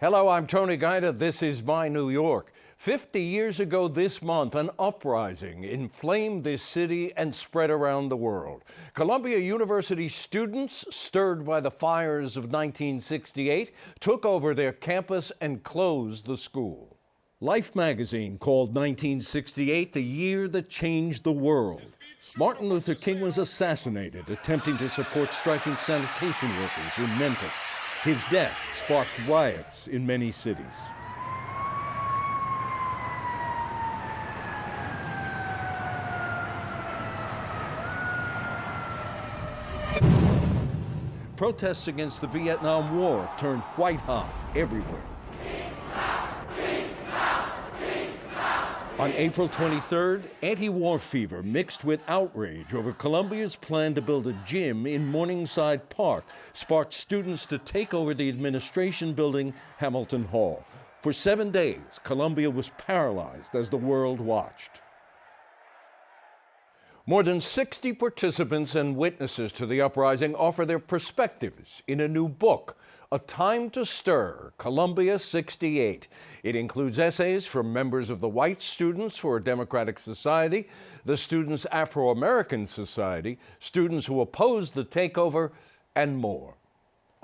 Hello, I'm Tony Guida. This is My New York. 50 years ago this month, an uprising inflamed this city and spread around the world. Columbia University students, stirred by the fires of 1968, took over their campus and closed the school. Life magazine called 1968 the year that changed the world. Martin Luther King was assassinated attempting to support striking sanitation workers in Memphis. His death sparked riots in many cities. Protests against the Vietnam War turned white hot everywhere. On April 23rd, anti-war fever mixed with outrage over Columbia's plan to build a gym in Morningside Park sparked students to take over the administration building, Hamilton Hall. For 7 days, Columbia was paralyzed as the world watched. More than 60 participants and witnesses to the uprising offer their perspectives in a new book, A Time to Stir, Columbia 68. It includes essays from members of the White Students for a Democratic Society, the Students' Afro-American Society, students who opposed the takeover, and more.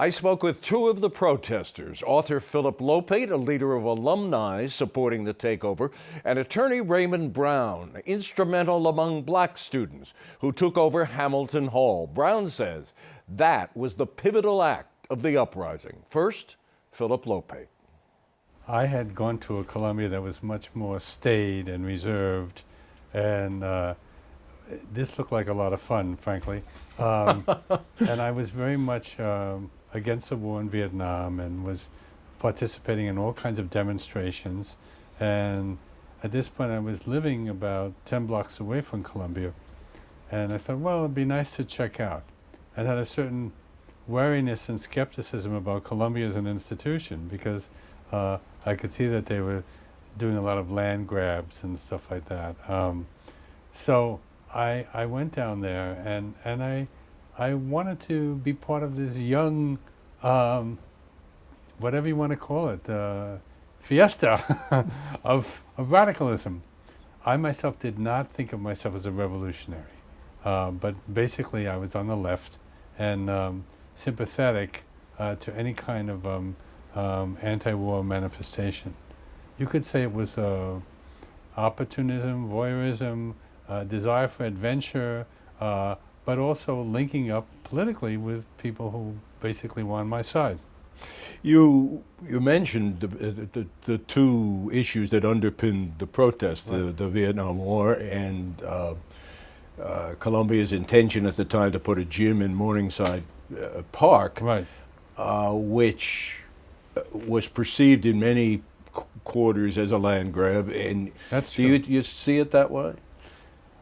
I spoke with two of the protesters, author Phillip Lopate, a leader of alumni supporting the takeover, and attorney Raymond Brown, instrumental among black students who took over Hamilton Hall. Brown says that was the pivotal act of the uprising. First, Phillip Lopate. I had gone to a Columbia that was much more staid and reserved, and this looked like a lot of fun, frankly. And I was very much against the war in Vietnam and was participating in all kinds of demonstrations. And at this point, I was living about 10 blocks away from Columbia. And I thought, well, it'd be nice to check out. And had a certain wariness and skepticism about Columbia as an institution because I could see that they were doing a lot of land grabs and stuff like that. So I went down there and I wanted to be part of this young, whatever you want to call it, fiesta of radicalism. I myself did not think of myself as a revolutionary, but basically I was on the left and sympathetic to any kind of anti-war manifestation. You could say it was opportunism, voyeurism, desire for adventure, but also linking up politically with people who basically were on my side. You mentioned the two issues that underpinned the protest, right. the Vietnam War and Columbia's intention at the time to put a gym in Morningside Park, right. Which was perceived in many quarters as a land grab. And that's do true. you see it that way?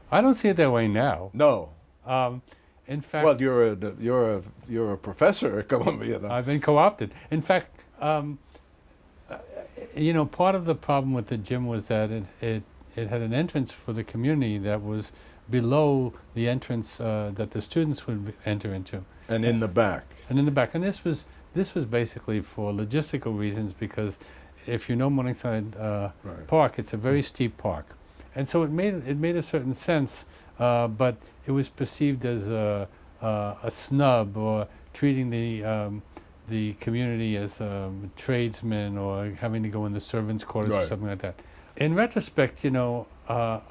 I don't see it that way now. No. In fact, well, you're a professor at Columbia. I've been co-opted. In fact, part of the problem with the gym was that it had an entrance for the community that was below the entrance that the students would enter into. And in the back. And in the back. And this was basically for logistical reasons because if you know Morningside right. Park, it's a very steep park. And so it made a certain sense, but it was perceived as a snub or treating the community as tradesmen or having to go in the servants' quarters right. or something like that. In retrospect, I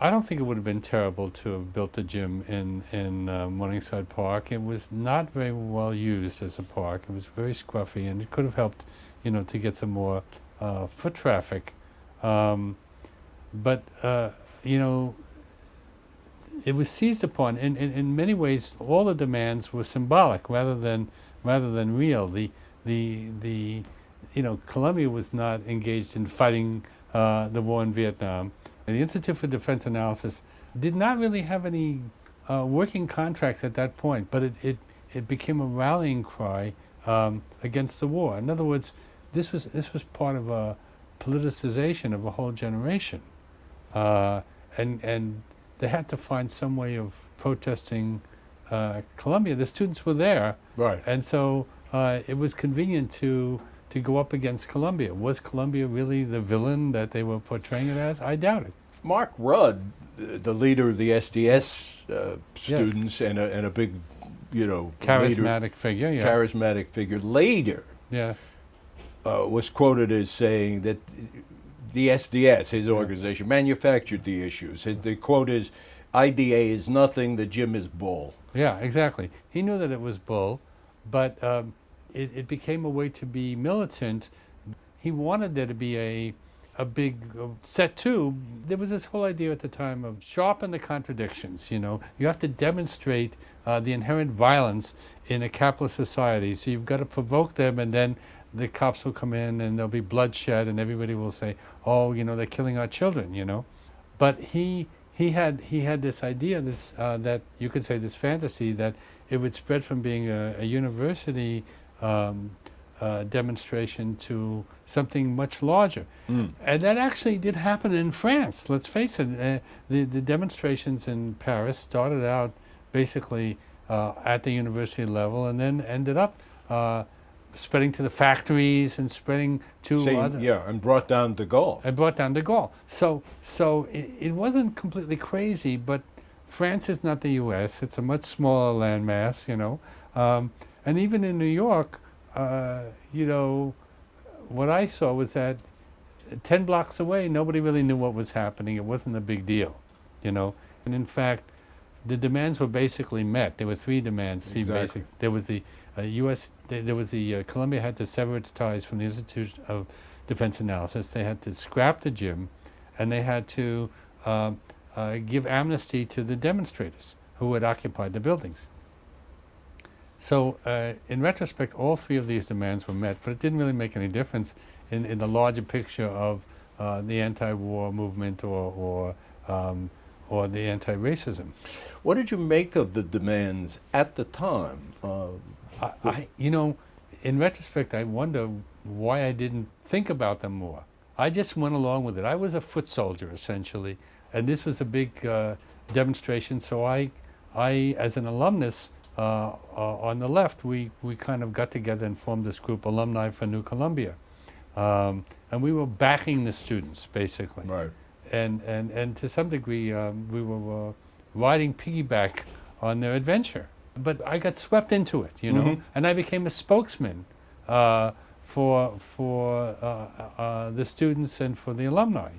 don't think it would have been terrible to have built a gym in Morningside Park. It was not very well used as a park. It was very scruffy, and it could have helped, to get some more foot traffic. But it was seized upon. In many ways, all the demands were symbolic rather than real. Columbia was not engaged in fighting the war in Vietnam. And the Institute for Defense Analysis did not really have any working contracts at that point, but it became a rallying cry against the war. In other words, this was part of a politicization of a whole generation, and they had to find some way of protesting Columbia. The students were there, right? And so it was convenient to to go up against Columbia. Was Columbia really the villain that they were portraying it as? I doubt it. Mark Rudd, the leader of the SDS students, and a big, Charismatic figure, yeah. charismatic figure, later Yeah. was quoted as saying that the SDS, his organization, manufactured the issues. The quote is, "IDA is nothing, the gym is bull." Yeah, exactly. He knew that it was bull, but it became a way to be militant. He wanted there to be a big set two. There was this whole idea at the time of sharpen the contradictions, You have to demonstrate the inherent violence in a capitalist society. So you've got to provoke them, and then the cops will come in and there'll be bloodshed, and everybody will say, "Oh, they're killing our children," But he had this idea, that you could say, this fantasy that it would spread from being a university demonstration to something much larger. And that actually did happen in France. Let's face it, the demonstrations in Paris started out basically at the university level, and then ended up spreading to the factories and spreading to other... Yeah, and brought down de Gaulle. So it wasn't completely crazy, but France is not the U.S. It's a much smaller landmass, and even in New York, what I saw was that 10 blocks away, nobody really knew what was happening. It wasn't a big deal, And in fact, the demands were basically met. There were three demands, three Exactly. basic. There was the Columbia had to sever its ties from the Institute of Defense Analysis. They had to scrap the gym, and they had to give amnesty to the demonstrators who had occupied the buildings. So in retrospect, all three of these demands were met, but it didn't really make any difference in the larger picture of the anti-war movement or the anti-racism. What did you make of the demands at the time? In retrospect, I wonder why I didn't think about them more. I just went along with it. I was a foot soldier, essentially, and this was a big demonstration. So I, as an alumnus on the left, we kind of got together and formed this group, Alumni for New Columbia, and we were backing the students, basically. Right. And to some degree, we were riding piggyback on their adventure. But I got swept into it, and I became a spokesman for the students and for the alumni,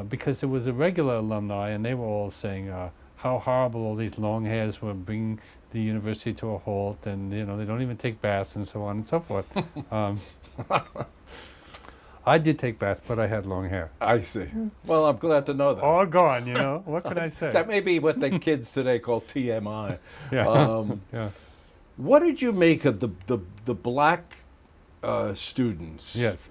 because there was a regular alumni, and they were all saying how horrible all these long hairs were bringing the university to a halt, and they don't even take baths and so on and so forth. I did take baths, but I had long hair. I see. Well, I'm glad to know that. All gone, What can I say? That may be what the kids today call TMI. Yeah. Yeah. What did you make of the black students? Yes.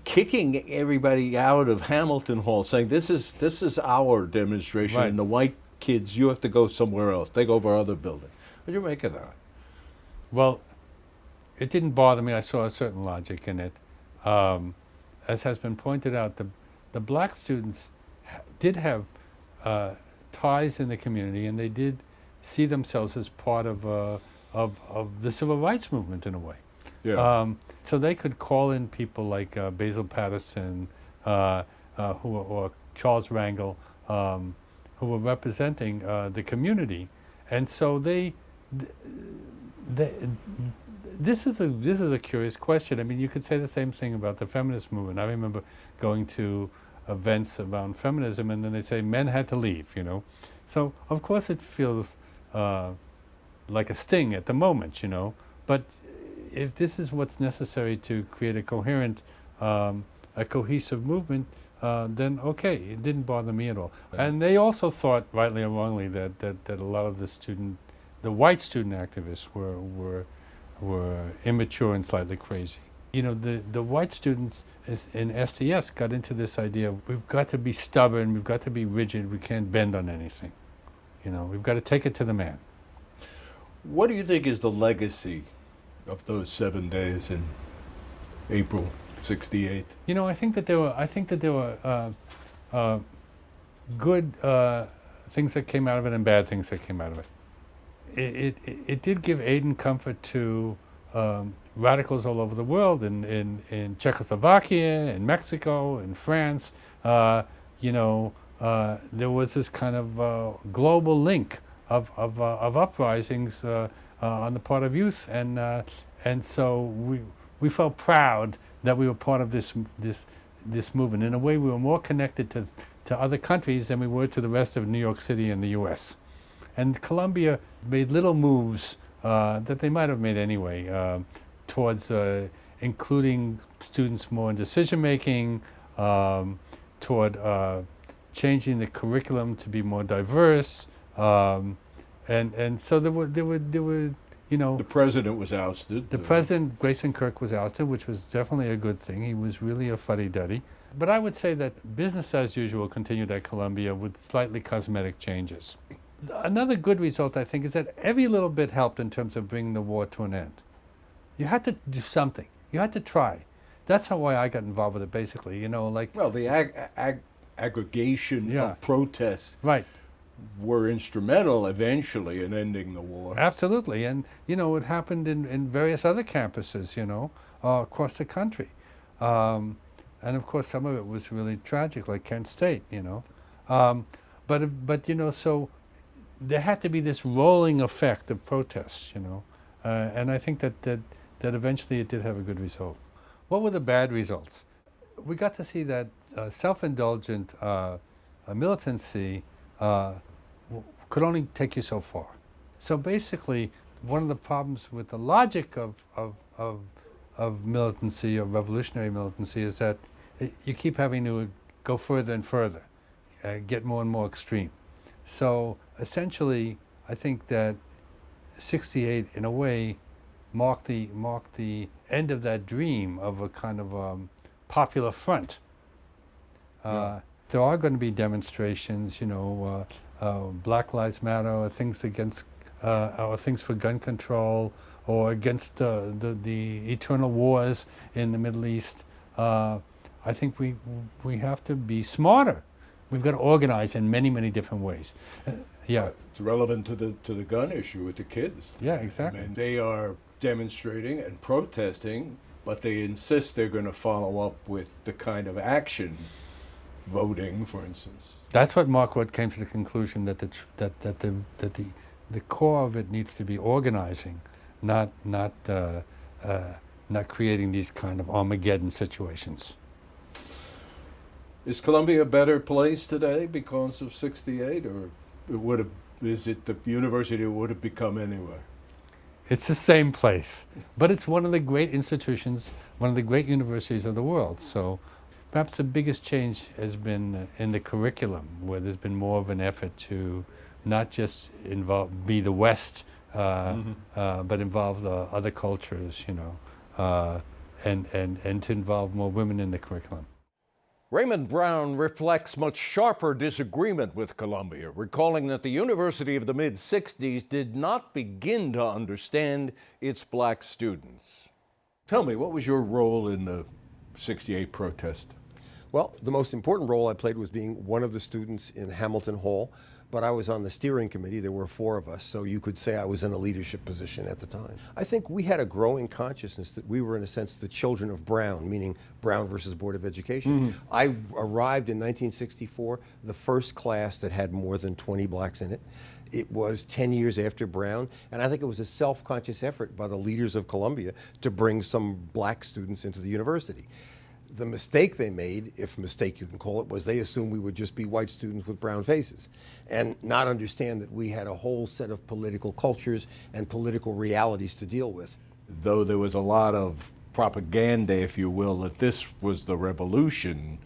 Kicking everybody out of Hamilton Hall, saying this is our demonstration, Right. and the white kids, you have to go somewhere else. Take over other building. What did you make of that? Well, it didn't bother me. I saw a certain logic in it. As has been pointed out, the black students did have ties in the community, and they did see themselves as part of the civil rights movement in a way. Yeah. So they could call in people like Basil Patterson, or Charles Rangel, who were representing the community, and so this is a curious question. I mean, you could say the same thing about the feminist movement. I remember going to events around feminism, and then they say men had to leave, So, of course, it feels like a sting at the moment, But if this is what's necessary to create a coherent, a cohesive movement, then okay, it didn't bother me at all. Right. And they also thought, rightly or wrongly, that a lot of the white student activists were immature and slightly crazy. The white students in SDS got into this idea of we've got to be stubborn, we've got to be rigid, we can't bend on anything. We've got to take it to the man. What do you think is the legacy of those 7 days in April '68? I think that there were good things that came out of it and bad things that came out of it. It did give aid and comfort to radicals all over the world, in Czechoslovakia, in Mexico, in France. There was this kind of global link of uprisings on the part of youth, and so we felt proud that we were part of this movement. In a way, we were more connected to other countries than we were to the rest of New York City and the U.S. And Columbia made little moves that they might have made anyway towards including students more in decision making, toward changing the curriculum to be more diverse, and so there were. The president was ousted. The president, Grayson Kirk, was ousted, which was definitely a good thing. He was really a fuddy-duddy. But I would say that business as usual continued at Columbia with slightly cosmetic changes. Another good result, I think, is that every little bit helped in terms of bringing the war to an end. You had to do something. You had to try. That's why I got involved with it, basically. Well, the aggregation of protests. Right. Were instrumental eventually in ending the war. Absolutely, and it happened in various other campuses, across the country, and of course some of it was really tragic, like Kent State, but so there had to be this rolling effect of protests, and I think that eventually it did have a good result. What were the bad results? We got to see that self-indulgent militancy could only take you so far. So basically, one of the problems with the logic of militancy, of revolutionary militancy, is that you keep having to go further and further, get more and more extreme. So essentially, I think that '68, in a way, marked the end of that dream of a kind of popular front. There are going to be demonstrations, Black Lives Matter, or things against, or things for gun control, or against the eternal wars in the Middle East. I think we have to be smarter. We've got to organize in many, many different ways. It's relevant to the gun issue with the kids. Yeah, exactly. I mean, they are demonstrating and protesting, but they insist they're going to follow up with the kind of action, voting, for instance. That's what Mark Wood came to the conclusion that the core of it needs to be organizing, not creating these kind of Armageddon situations. Is Columbia a better place today because of '68, or is it the university it would have become anyway? It's the same place, but it's one of the great institutions, one of the great universities of the world. So perhaps the biggest change has been in the curriculum, where there's been more of an effort to not just be the West, but involve the other cultures, and to involve more women in the curriculum. Raymond Brown reflects much sharper disagreement with Columbia, recalling that the university of the mid-'60s did not begin to understand its black students. Tell me, what was your role in the '68 protest? Well, the most important role I played was being one of the students in Hamilton Hall, but I was on the steering committee. There were 4 of us, so you could say I was in a leadership position at the time. I think we had a growing consciousness that we were, in a sense, the children of Brown, meaning Brown versus Board of Education. Mm-hmm. I arrived in 1964, the first class that had more than 20 blacks in it. It was 10 years after Brown, and I think it was a self-conscious effort by the leaders of Columbia to bring some black students into the university. The mistake they made, if mistake you can call it, was they assumed we would just be white students with brown faces and not understand that we had a whole set of political cultures and political realities to deal with. Though there was a lot of propaganda, if you will, that this was the revolution,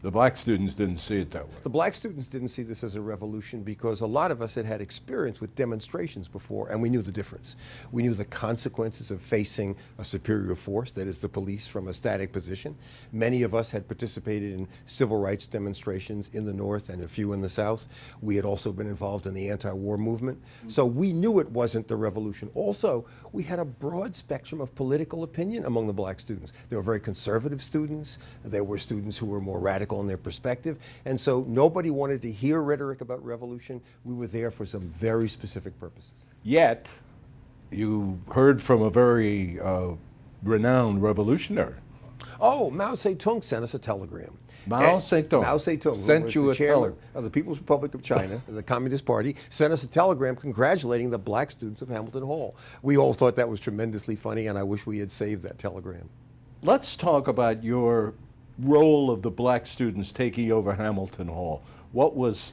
the black students didn't see it that way. The black students didn't see this as a revolution because a lot of us had had experience with demonstrations before, and we knew the difference. We knew the consequences of facing a superior force, that is the police, from a static position. Many of us had participated in civil rights demonstrations in the North and a few in the South. We had also been involved in the anti-war movement. So we knew it wasn't the revolution. Also, we had a broad spectrum of political opinion among the black students. There were very conservative students. There were students who were more radical in their perspective, and so nobody wanted to hear rhetoric about revolution. We were there for some very specific purposes. Yet, you heard from a very renowned revolutionary. Oh, Mao Zedong sent us a telegram. Mao Zedong. Mao Zedong Sent you the a chairman telegram. of the People's Republic of China, the Communist Party, sent us a telegram congratulating the black students of Hamilton Hall. We all thought that was tremendously funny, and I wish we had saved that telegram. Let's talk about your role of the black students taking over Hamilton Hall.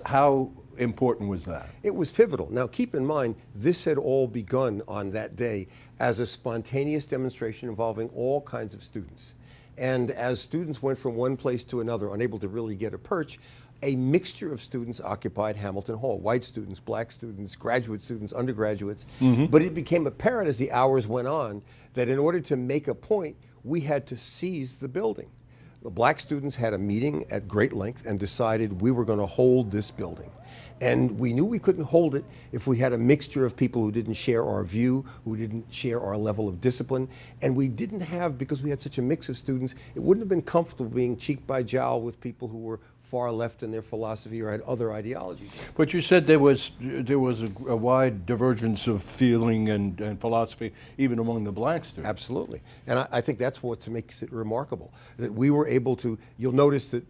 How important was that? It was pivotal. Now, keep in mind, this had all begun on that day as a spontaneous demonstration involving all kinds of students. And as students went from one place to another, unable to really get a perch, a mixture of students occupied Hamilton Hall. White students, black students, graduate students, undergraduates. But it became apparent as the hours went on that in order to make a point, we had to seize the building. The black students had a meeting at great length and decided we were going to hold this building. And we knew we couldn't hold it if we had a mixture of people who didn't share our view, who didn't share our level of discipline. And we didn't have, because we had such a mix of students, it wouldn't have been comfortable being cheek by jowl with people who were far left in their philosophy or had other ideologies. But you said there was a wide divergence of feeling and philosophy even among the black students. Absolutely. And I think that's what makes it remarkable, that we were able to, you'll notice that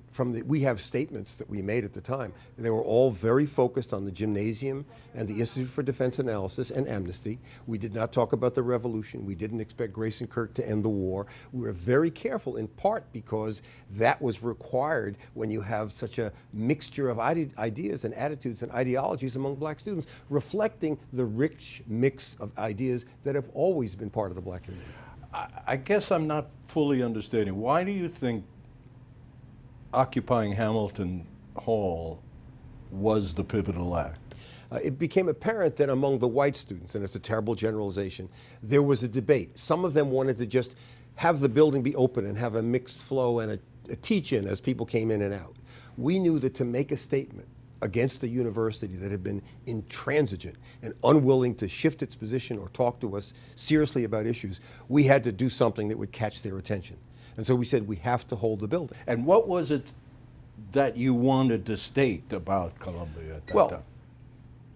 we have statements that we made at the time. They were all very focused on the gymnasium and the Institute for Defense Analysis and Amnesty. We did not talk about the revolution. We didn't expect Grace and Kirk to end the war. We were very careful, in part because that was required when you have such a mixture of ideas and attitudes and ideologies among black students, reflecting the rich mix of ideas that have always been part of the black community. I guess I'm not fully understanding. Why do you think occupying Hamilton Hall was the pivotal act? It became apparent that among the white students, and it's a terrible generalization, there was a debate. Some of them wanted to just have the building be open and have a mixed flow and a teach-in as people came in and out. We knew that to make a statement against a university that had been intransigent and unwilling to shift its position or talk to us seriously about issues, we had to do something that would catch their attention. And so we said, we have to hold the building. And what was it that you wanted to state about Columbia at that time?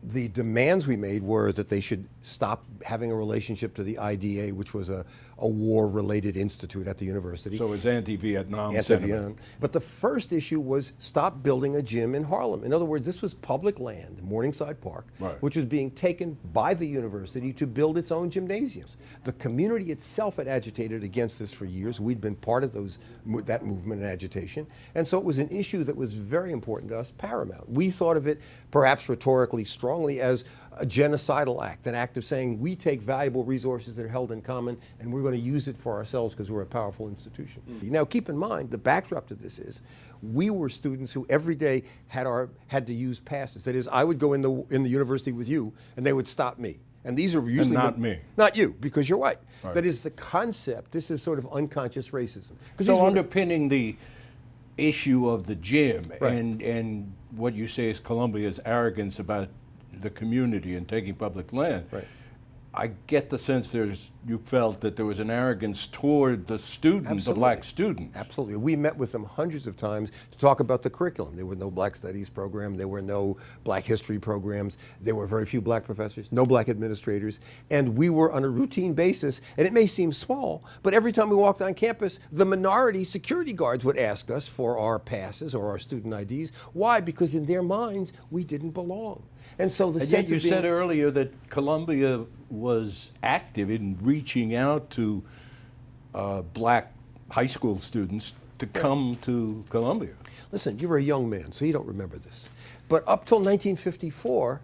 The demands we made were that they should stop having a relationship to the IDA, which was a war-related institute at the university. So it's anti-Vietnam Anti-Vietnam. But the first issue was stop building a gym in Harlem. In other words, this was public land, Morningside Park, which was being taken by the university to build its own gymnasiums. The community itself had agitated against this for years. We'd been part of that movement and agitation. And so it was an issue that was very important to us, paramount. We thought of it, perhaps rhetorically strongly, as a genocidal act, an act of saying we take valuable resources that are held in common and we're going to use it for ourselves because we're a powerful institution. Now keep in mind, the backdrop to this is we were students who every day had to use passes. That is, I would go in the university with you and they would stop me. And these are usually not me. Not you, because you're white. Right. That is the concept. This is sort of unconscious racism. So underpinning the issue of the gym Right. and what you say is Columbia's arrogance about the community and taking public land. Right. I get the sense you felt that there was an arrogance toward the students, Absolutely. the black students. Absolutely. We met with them hundreds of times to talk about the curriculum. There were no black studies program. There were no black history programs. There were very few black professors, no black administrators. And we were on a routine basis, and it may seem small, but every time we walked on campus, the minority security guards would ask us for our passes or our student IDs. Why? Because in their minds, we didn't belong. And so the sense you of being, said earlier that Columbia was active in reaching out to black high school students to come to Columbia. Listen, you're a young man, so you don't remember this. But up till 1954,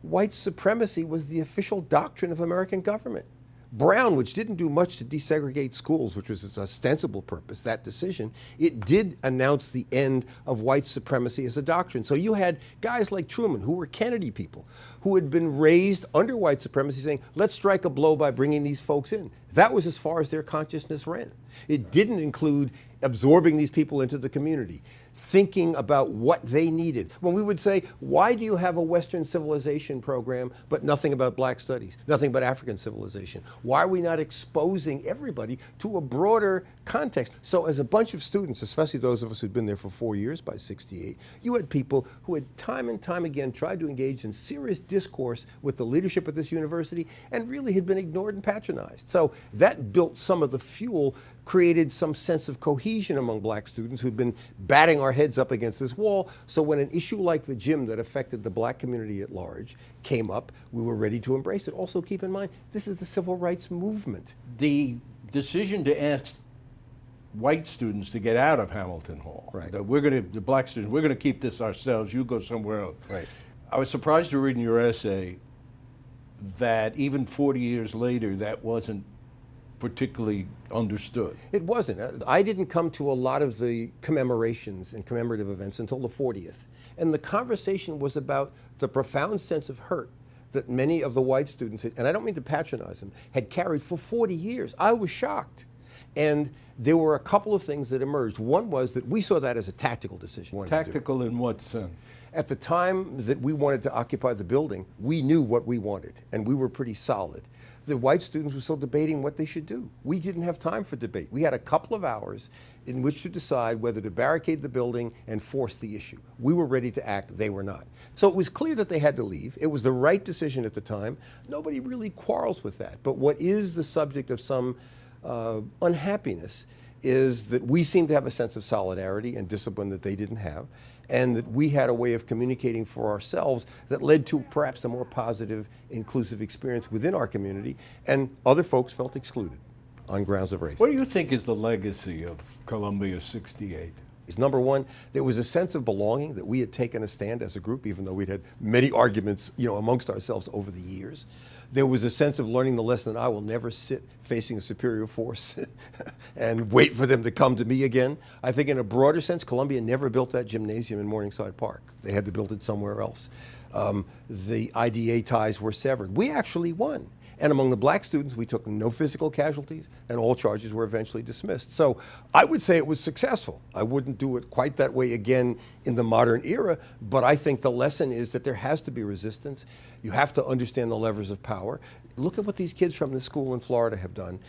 white supremacy was the official doctrine of American government. Brown, which didn't do much to desegregate schools, which was its ostensible purpose, that decision, it did announce the end of white supremacy as a doctrine. So you had guys like Truman, who were Kennedy people, who had been raised under white supremacy, saying, let's strike a blow by bringing these folks in. That was as far as their consciousness ran. It didn't include absorbing these people into the community, thinking about what they needed. When we would say, why do you have a Western civilization program but nothing about black studies, nothing but African civilization? Why are we not exposing everybody to a broader context? So as a bunch of students, especially those of us who'd been there for 4 years by 68, you had people who had time and time again tried to engage in serious discourse with the leadership at this university and really had been ignored and patronized. So that built some of the fuel, created some sense of cohesion among black students who'd been batting our heads up against this wall. So when an issue like the gym that affected the black community at large came up, we were ready to embrace it. Also keep in mind, this is the civil rights movement. The decision to ask white students to get out of Hamilton Hall, Right. that the black students, we're going to keep this ourselves, you go somewhere else. Right. I was surprised to read in your essay that even 40 years later, that wasn't particularly understood. It wasn't. I didn't come to a lot of the commemorations and commemorative events until the 40th. And the conversation was about the profound sense of hurt that many of the white students, and I don't mean to patronize them, had carried for 40 years. I was shocked. And there were a couple of things that emerged. One was that we saw that as a tactical decision. Tactical in what sense? At the time that we wanted to occupy the building, we knew what we wanted, and we were pretty solid. The white students were still debating what they should do. We didn't have time for debate. We had a couple of hours in which to decide whether to barricade the building and force the issue. We were ready to act, they were not. So it was clear that they had to leave. It was the right decision at the time. Nobody really quarrels with that. But what is the subject of some unhappiness is that we seem to have a sense of solidarity and discipline that they didn't have, and that we had a way of communicating for ourselves that led to perhaps a more positive, inclusive experience within our community, and other folks felt excluded on grounds of race. What do you think is the legacy of Columbia 68? Is number one, there was a sense of belonging that we had taken a stand as a group, even though we'd had many arguments, amongst ourselves over the years. There was a sense of learning the lesson that I will never sit facing a superior force and wait for them to come to me again. I think in a broader sense, Columbia never built that gymnasium in Morningside Park. They had to build it somewhere else. The IDA ties were severed. We actually won. And among the black students, we took no physical casualties, and all charges were eventually dismissed. So I would say it was successful. I wouldn't do it quite that way again in the modern era, but I think the lesson is that there has to be resistance. You have to understand the levers of power. Look at what these kids from this school in Florida have done.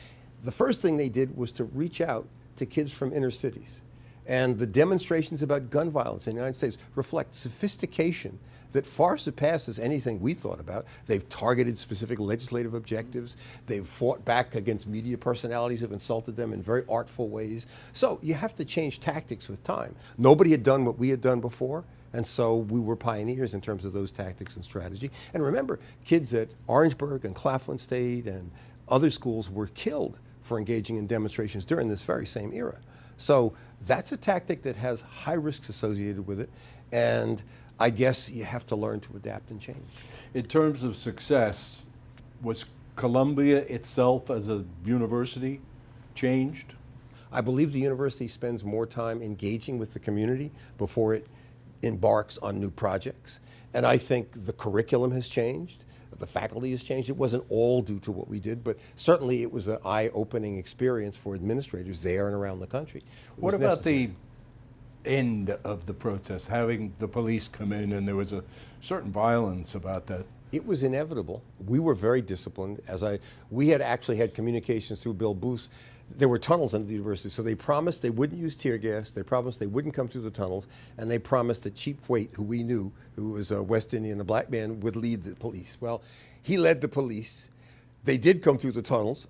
The first thing they did was to reach out to kids from inner cities. And the demonstrations about gun violence in the United States reflect sophistication that far surpasses anything we thought about. They've targeted specific legislative objectives. They've fought back against media personalities who've insulted them in very artful ways. So you have to change tactics with time. Nobody had done what we had done before, and so we were pioneers in terms of those tactics and strategy. And remember, kids at Orangeburg and Claflin State and other schools were killed for engaging in demonstrations during this very same era. So that's a tactic that has high risks associated with it, and I guess you have to learn to adapt and change. In terms of success, was Columbia itself as a university changed? I believe the university spends more time engaging with the community before it embarks on new projects. And I think the curriculum has changed. The faculty has changed. It wasn't all due to what we did, but certainly it was an eye-opening experience for administrators there and around the country. What about the end of the protest, having the police come in, and there was a certain violence about that? It was inevitable. We were very disciplined. We had actually had communications through Bill Booth. There were tunnels under the university, so they promised they wouldn't use tear gas, they promised they wouldn't come through the tunnels, and they promised that Chief Waite, who we knew, who was a West Indian, a black man, would lead the police. Well, he led the police. They did come through the tunnels,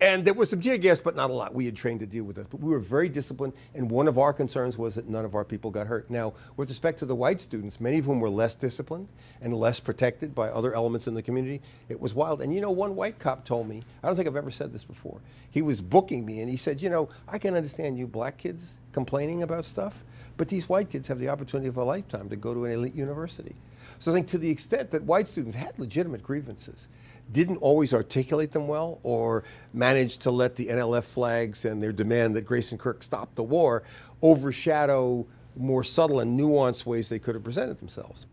and there was some tear gas, but not a lot. We had trained to deal with that. But we were very disciplined, and one of our concerns was that none of our people got hurt. Now, with respect to the white students, many of whom were less disciplined and less protected by other elements in the community, it was wild. And one white cop told me, I don't think I've ever said this before, he was booking me, and he said, I can understand you black kids complaining about stuff, but these white kids have the opportunity of a lifetime to go to an elite university. So I think to the extent that white students had legitimate grievances, didn't always articulate them well, or managed to let the NLF flags and their demand that Grayson Kirk stop the war overshadow more subtle and nuanced ways they could have presented themselves.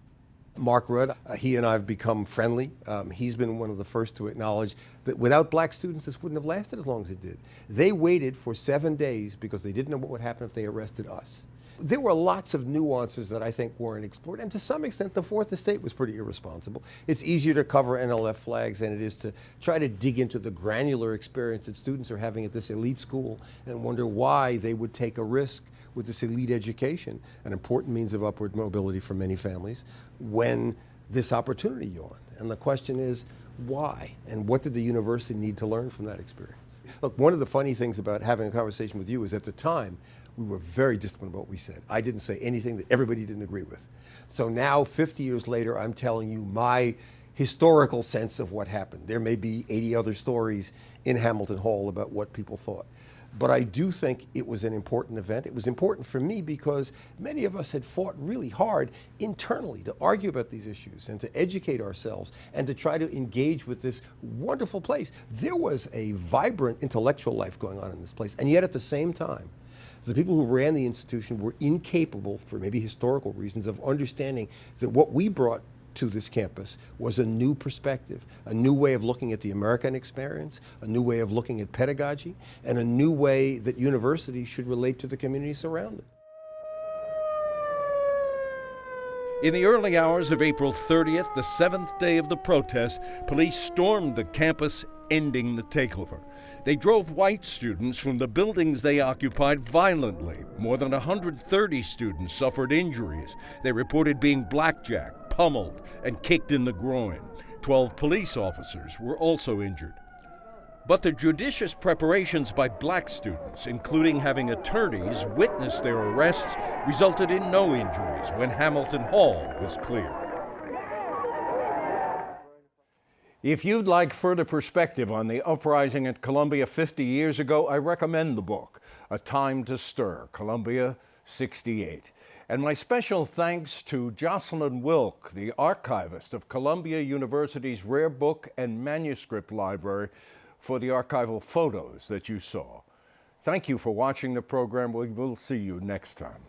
Mark Rudd, he and I have become friendly. He's been one of the first to acknowledge that without black students, this wouldn't have lasted as long as it did. They waited for 7 days because they didn't know what would happen if they arrested us. There were lots of nuances that I think weren't explored, and to some extent, the Fourth Estate was pretty irresponsible. It's easier to cover NLF flags than it is to try to dig into the granular experience that students are having at this elite school and wonder why they would take a risk with this elite education, an important means of upward mobility for many families, when this opportunity yawned. And the question is, why? And what did the university need to learn from that experience? Look, one of the funny things about having a conversation with you is at the time, we were very disciplined about what we said. I didn't say anything that everybody didn't agree with. So now, 50 years later, I'm telling you my historical sense of what happened. There may be 80 other stories in Hamilton Hall about what people thought. But I do think it was an important event. It was important for me because many of us had fought really hard internally to argue about these issues and to educate ourselves and to try to engage with this wonderful place. There was a vibrant intellectual life going on in this place, and yet at the same time, the people who ran the institution were incapable, for maybe historical reasons, of understanding that what we brought to this campus was a new perspective, a new way of looking at the American experience, a new way of looking at pedagogy, and a new way that universities should relate to the community surrounding. In the early hours of April 30th, the 7th day of the protest, police stormed the campus, ending the takeover. They drove white students from the buildings they occupied violently. More than 130 students suffered injuries. They reported being blackjacked, pummeled, and kicked in the groin. 12 police officers were also injured. But the judicious preparations by black students, including having attorneys witness their arrests, resulted in no injuries when Hamilton Hall was cleared. If you'd like further perspective on the uprising at Columbia 50 years ago, I recommend the book, A Time to Stir, Columbia 68. And my special thanks to Jocelyn Wilk, the archivist of Columbia University's Rare Book and Manuscript Library, for the archival photos that you saw. Thank you for watching the program. We will see you next time.